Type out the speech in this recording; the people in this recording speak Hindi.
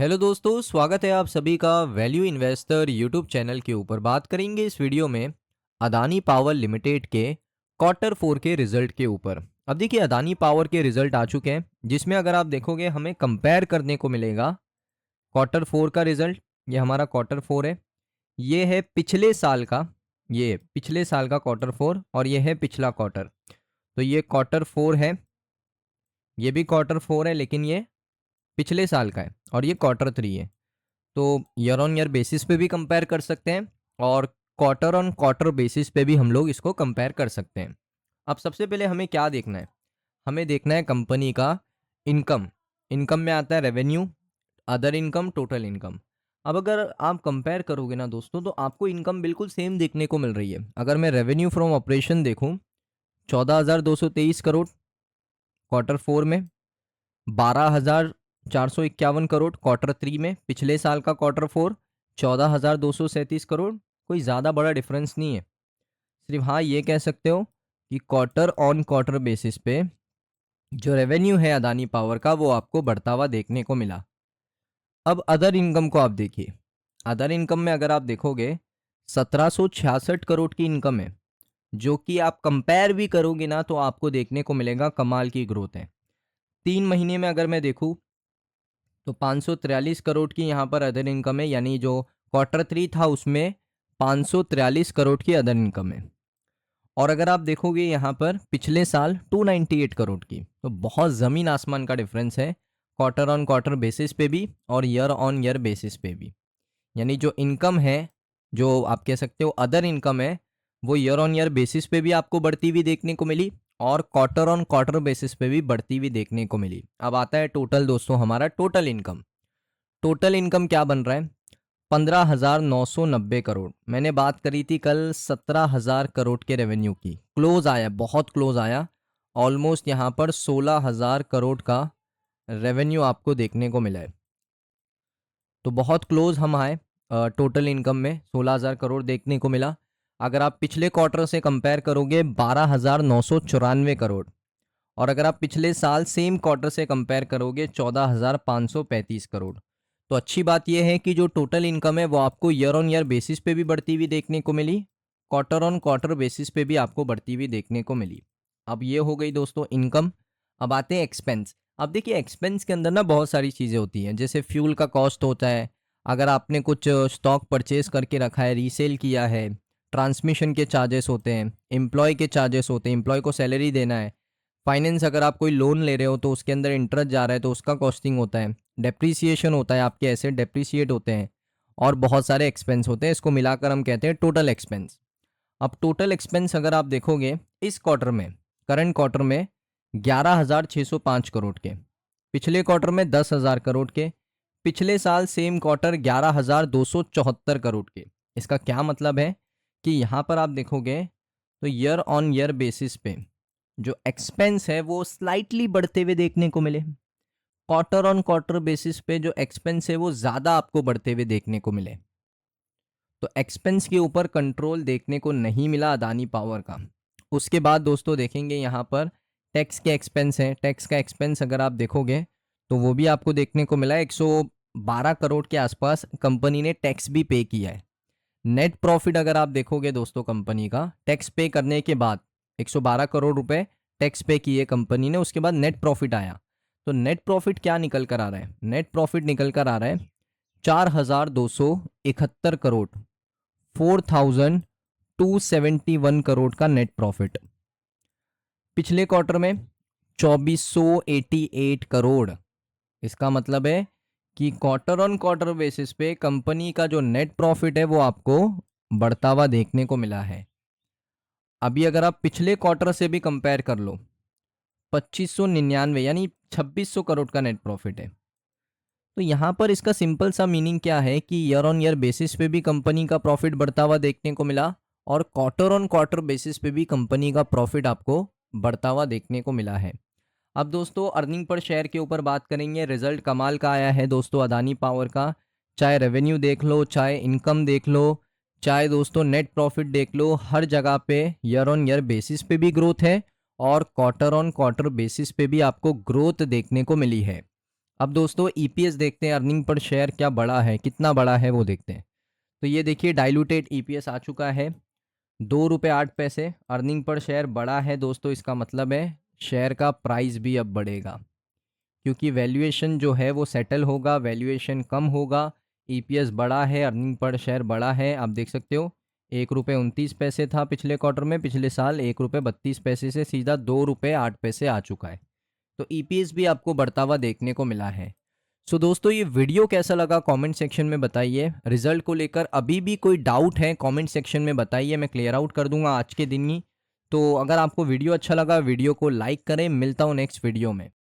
हेलो दोस्तों, स्वागत है आप सभी का वैल्यू इन्वेस्टर यूट्यूब चैनल के ऊपर। बात करेंगे इस वीडियो में अदानी पावर लिमिटेड के क्वार्टर 4 के रिजल्ट के ऊपर। अब देखिए, अदानी पावर के रिजल्ट आ चुके हैं, जिसमें अगर आप देखोगे हमें कंपेयर करने को मिलेगा क्वार्टर 4 का रिजल्ट। ये हमारा क्वार्टर 4 है, ये है पिछले साल का, ये पिछले साल का क्वार्टर 4 और ये है पिछला क्वार्टर। तो ये क्वार्टर 4 है, ये भी क्वार्टर 4 है, लेकिन ये पिछले साल का है और ये क्वार्टर 3 है। तो ईयर ऑन ईयर बेसिस पे भी कंपेयर कर सकते हैं और क्वार्टर ऑन क्वार्टर बेसिस पे भी हम लोग इसको कंपेयर कर सकते हैं। अब सबसे पहले हमें क्या देखना है? हमें देखना है कंपनी का इनकम। इनकम में आता है revenue, other income, total income. अब अगर आप कंपेयर करोगे ना दोस्तों, तो आपको इनकम बिल्कुल सेम देखने को मिल रही है। अगर मैं रेवेन्यू फ्रॉम ऑपरेशन देखूं, 14,223 करोड़ क्वार्टर 4 में, 12,451 करोड़ क्वार्टर 3 में। पिछले साल का क्वार्टर 4 14,237 करोड़। कोई ज़्यादा बड़ा डिफरेंस नहीं है। सिर्फ हाँ, ये कह सकते हो कि क्वार्टर ऑन क्वार्टर बेसिस पे जो रेवेन्यू है अदानी पावर का, वो आपको बढ़ता हुआ देखने को मिला। अब अदर इनकम को आप देखिए। अदर इनकम में अगर आप देखोगे 1766 करोड़ की इनकम है, जो कि आप कंपेयर भी करोगे ना तो आपको देखने को मिलेगा कमाल की ग्रोथ है। 3 महीने में अगर मैं देखूँ तो 543 करोड़ की यहाँ पर अदर इनकम है, यानी जो क्वार्टर 3 था उसमें 543 करोड़ की अदर इनकम है। और अगर आप देखोगे यहाँ पर पिछले साल 298 करोड़ की, तो बहुत ज़मीन आसमान का डिफरेंस है क्वार्टर ऑन क्वार्टर बेसिस पे भी और ईयर ऑन ईयर बेसिस पे भी। यानी जो इनकम है, जो आप कह सकते हो अदर इनकम है, वो ईयर ऑन ईयर बेसिस पे भी आपको बढ़ती हुई देखने को मिली और क्वार्टर ऑन क्वार्टर बेसिस पे भी बढ़ती हुई देखने को मिली। अब आता है टोटल दोस्तों, हमारा टोटल इनकम। टोटल इनकम क्या बन रहा है? 15,990 करोड़। मैंने बात करी थी कल 17,000 करोड़ के रेवेन्यू की। क्लोज आया, बहुत क्लोज आया। ऑलमोस्ट यहाँ पर 16,000 करोड़ का रेवेन्यू आपको देखने को मिला है। तो बहुत क्लोज हम आए। टोटल इनकम में 16,000 करोड़ देखने को मिला। अगर आप पिछले क्वार्टर से कंपेयर करोगे 12,994 करोड़, और अगर आप पिछले साल सेम क्वार्टर से कंपेयर करोगे 14,535 करोड़। तो अच्छी बात यह है कि जो टोटल इनकम है वो आपको ईयर ऑन ईयर बेसिस पे भी बढ़ती हुई देखने को मिली, क्वार्टर ऑन क्वार्टर बेसिस पे भी आपको बढ़ती हुई देखने को मिली। अब ये हो गई दोस्तों इनकम। अब आते हैं एक्सपेंस। अब देखिए, एक्सपेंस के अंदर ना बहुत सारी चीज़ें होती हैं, जैसे फ्यूल का कॉस्ट होता है, अगर आपने कुछ स्टॉक परचेज करके रखा है, रीसेल किया है, ट्रांसमिशन के चार्जेस होते हैं, एम्प्लॉय के चार्जेस होते हैं, एम्प्लॉय को सैलरी देना है, फाइनेंस अगर आप कोई लोन ले रहे हो तो उसके अंदर इंटरेस्ट जा रहा है तो उसका कॉस्टिंग होता है, डेप्रीसिएशन होता है, आपके एसेट डेप्रीसिएट होते हैं, और बहुत सारे एक्सपेंस होते हैं। इसको मिलाकर हम कहते हैं टोटल एक्सपेंस। अब टोटल एक्सपेंस अगर आप देखोगे इस क्वार्टर में, करंट क्वार्टर में 11,605 करोड़ के, पिछले क्वार्टर में 10,000 करोड़ के, पिछले साल सेम क्वार्टर 11,274 करोड़ के। इसका क्या मतलब है कि यहाँ पर आप देखोगे तो ईयर ऑन ईयर बेसिस पे जो एक्सपेंस है वो स्लाइटली बढ़ते हुए देखने को मिले। क्वार्टर ऑन क्वार्टर बेसिस पे जो एक्सपेंस है वो ज़्यादा आपको बढ़ते हुए देखने को मिले। तो एक्सपेंस के ऊपर कंट्रोल देखने को नहीं मिला अदानी पावर का। उसके बाद दोस्तों देखेंगे यहाँ पर टैक्स के एक्सपेंस हैं। टैक्स का एक्सपेंस अगर आप देखोगे तो वो भी आपको देखने को मिला है, 112 करोड़ के आसपास कंपनी ने टैक्स भी पे किया है। नेट प्रॉफिट अगर आप देखोगे दोस्तों, कंपनी का टैक्स पे करने के बाद 112 करोड़ रुपए टैक्स पे किए कंपनी ने, उसके बाद नेट प्रॉफिट आया। तो नेट प्रॉफिट क्या निकल कर आ रहा है? नेट प्रॉफिट निकल कर आ रहा है 4,271 करोड़, 4,271 करोड़ का नेट प्रॉफिट। पिछले क्वार्टर में 2,488 करोड़। इसका मतलब है कि क्वार्टर ऑन क्वार्टर बेसिस पे कंपनी का जो नेट प्रॉफिट है वो आपको बढ़ता हुआ देखने को मिला है। अभी अगर आप पिछले क्वार्टर से भी कंपेयर कर लो, 2,599 यानी 2,600 करोड़ का नेट प्रॉफिट है। तो यहाँ पर इसका सिंपल सा मीनिंग क्या है कि ईयर ऑन ईयर बेसिस पे भी कंपनी का प्रॉफिट बढ़ता हुआ देखने को मिला और क्वार्टर ऑन क्वार्टर बेसिस पे भी कंपनी का प्रॉफिट आपको बढ़ता हुआ देखने को मिला है। अब दोस्तों अर्निंग पर शेयर के ऊपर बात करेंगे। रिजल्ट कमाल का आया है दोस्तों अदानी पावर का। चाहे रेवेन्यू देख लो, चाहे इनकम देख लो, चाहे दोस्तों नेट प्रॉफिट देख लो, हर जगह पे ईयर ऑन ईयर बेसिस पे भी ग्रोथ है और क्वार्टर ऑन क्वार्टर बेसिस पे भी आपको ग्रोथ देखने को मिली है। अब दोस्तों ईपीएस देखते हैं, अर्निंग पर शेयर क्या बड़ा है, कितना बड़ा है वो देखते हैं। तो ये देखिए डाइल्यूटेड ईपीएस आ चुका है 2 रुपये 8 पैसे। अर्निंग पर शेयर बड़ा है दोस्तों, इसका मतलब है शेयर का प्राइस भी अब बढ़ेगा, क्योंकि वैल्यूएशन जो है वो सेटल होगा, वैल्यूएशन कम होगा, ईपीएस बड़ा है, अर्निंग पर शेयर बड़ा है। आप देख सकते हो 1 रुपये 29 पैसे था पिछले क्वार्टर में, पिछले साल 1 रुपये 32 पैसे से सीधा 2 रुपये 8 पैसे आ चुका है। तो ईपीएस भी आपको बढ़ता हुआ देखने को मिला है। सो दोस्तों ये वीडियो कैसा लगा कमेंट सेक्शन में बताइए। रिजल्ट को लेकर अभी भी कोई डाउट है कमेंट सेक्शन में बताइए, मैं क्लियर आउट कर दूंगा आज के दिन ही। तो अगर आपको वीडियो अच्छा लगा वीडियो को लाइक करें। मिलता हूँ नेक्स्ट वीडियो में।